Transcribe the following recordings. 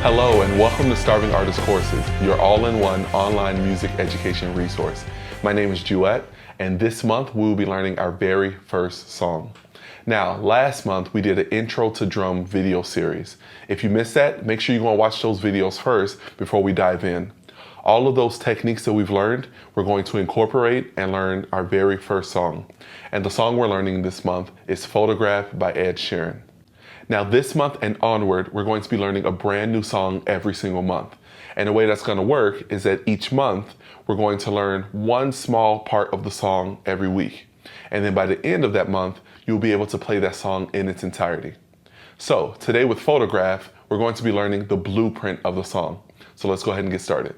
Hello and welcome to Starving Artist Courses, your all-in-one online music education resource. My name is Duet, and this month we will be learning our very first song. Now, last month we did an Intro to Drum video series. If you missed that, make sure you go and watch those videos first before we dive in. All of those techniques that we've learned, we're going to incorporate and learn our very first song. And the song we're learning this month is Photograph by Ed Sheeran. Now this month and onward, we're going to be learning a brand new song every single month. And the way that's going to work is that each month, we're going to learn one small part of the song every week. And then by the end of that month, you'll be able to play that song in its entirety. So today with Photograph, we're going to be learning the blueprint of the song. So let's go ahead and get started.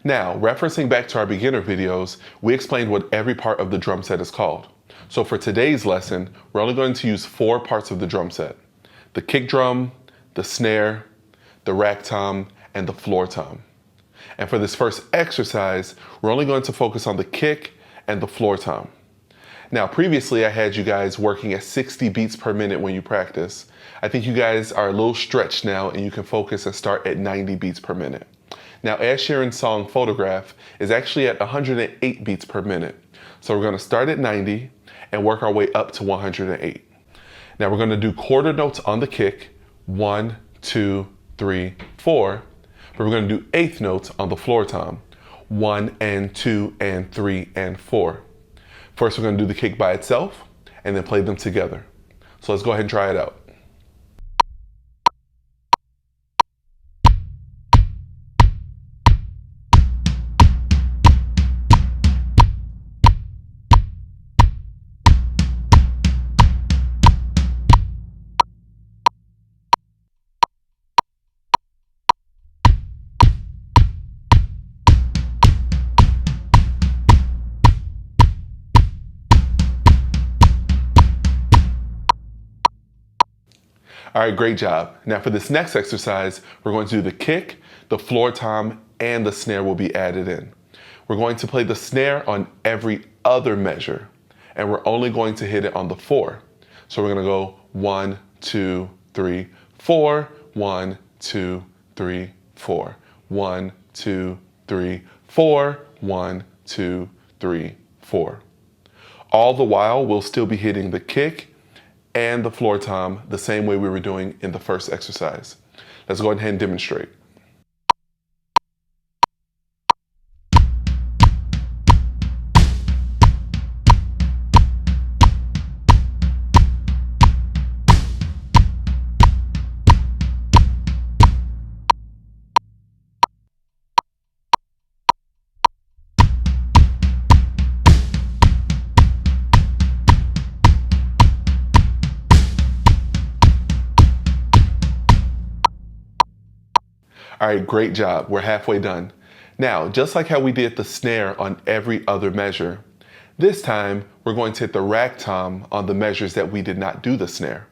Now, referencing back to our beginner videos, we explained what every part of the drum set is called. So for today's lesson, we're only going to use 4 parts of the drum set: the kick drum, the snare, the rack tom, and the floor tom. And for this first exercise, we're only going to focus on the kick and the floor tom. Now, previously I had you guys working at 60 beats per minute when you practice. I think you guys are a little stretched now and you can focus and start at 90 beats per minute. Now, Ed Sheeran's song Photograph is actually at 108 beats per minute. So we're gonna start at 90 and work our way up to 108. Now we're going to do quarter notes on the kick, 1, 2, 3, 4, but we're going to do eighth notes on the floor tom, 1 and 2 and 3 and 4. First we're going to do the kick by itself and then play them together. So let's go ahead and try it out. All right, great job. Now for this next exercise, we're going to do the kick, the floor tom, and the snare will be added in. We're going to play the snare on every other measure, and we're only going to hit it on the 4. So we're gonna go 1, 2, 3, 4, 1, 2, 3, 4, 1, 2, 3, 4, 1, 2, 3, 4. All the while, we'll still be hitting the kick and the floor tom the same way we were doing in the first exercise. Let's go ahead and demonstrate. All right, great job. We're halfway done. Now, just like how we did the snare on every other measure, this time we're going to hit the rack tom on the measures that we did not do the snare.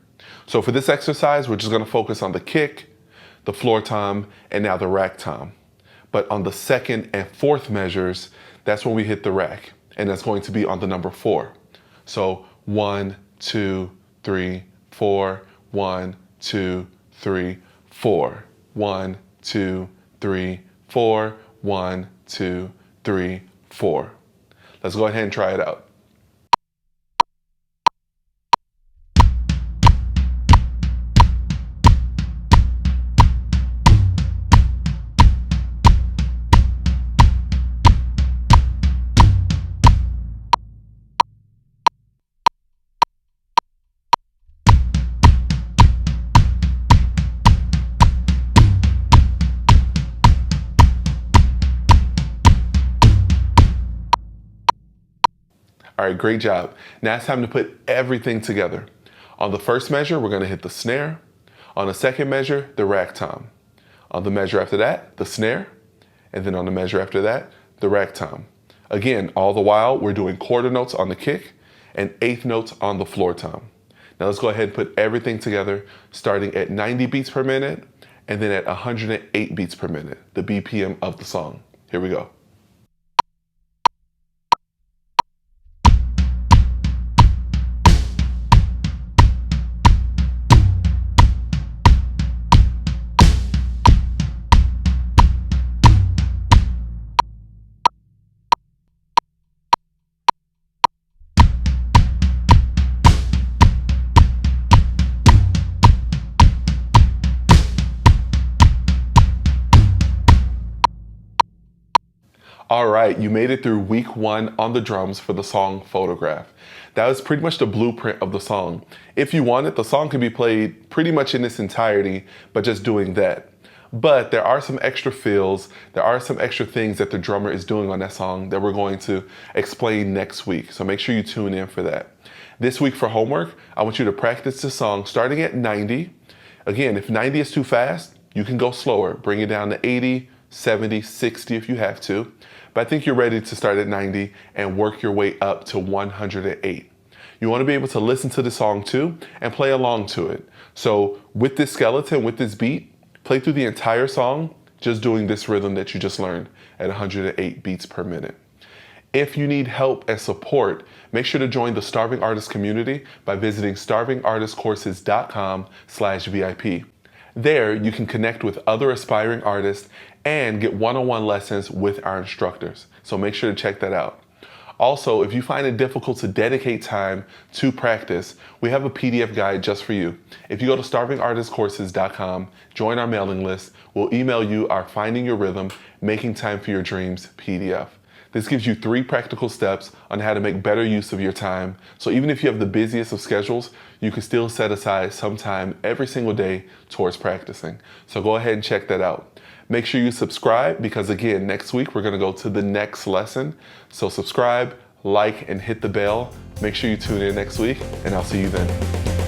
So for this exercise, we're just going to focus on the kick, the floor tom, and now the rack tom. But on the second and fourth measures, that's when we hit the rack, and that's going to be on the number 4. So 1, 2, 3, 4, 1, 2, 3, 4, 1, 2, 3, 4, 1, 2, 3, 4. Let's go ahead and try it out. All right, great job. Now it's time to put everything together. On the first measure, we're going to hit the snare. On the second measure, the rack tom. On the measure after that, the snare. And then on the measure after that, the rack tom. Again, all the while, we're doing quarter notes on the kick and eighth notes on the floor tom. Now let's go ahead and put everything together, starting at 90 beats per minute and then at 108 beats per minute, the BPM of the song. Here we go. All right, you made it through week 1 on the drums for the song Photograph. That was pretty much the blueprint of the song. If you wanted, the song could be played pretty much in its entirety, but just doing that. But there are some extra fills, there are some extra things that the drummer is doing on that song that we're going to explain next week. So make sure you tune in for that. This week for homework, I want you to practice the song starting at 90. Again, if 90 is too fast, you can go slower. Bring it down to 80, 70, 60 if you have to. But I think you're ready to start at 90 and work your way up to 108. You want to be able to listen to the song too and play along to it. So with this skeleton, with this beat, play through the entire song just doing this rhythm that you just learned at 108 beats per minute. If you need help and support, make sure to join the Starving Artist community by visiting starvingartistcourses.com/VIP. There, you can connect with other aspiring artists and get one-on-one lessons with our instructors. So make sure to check that out. Also, if you find it difficult to dedicate time to practice, we have a PDF guide just for you. If you go to starvingartistcourses.com, join our mailing list, we'll email you our Finding Your Rhythm, Making Time for Your Dreams PDF. This gives you 3 practical steps on how to make better use of your time. So even if you have the busiest of schedules, you can still set aside some time every single day towards practicing. So go ahead and check that out. Make sure you subscribe because again, next week we're gonna go to the next lesson. So subscribe, like, and hit the bell. Make sure you tune in next week and I'll see you then.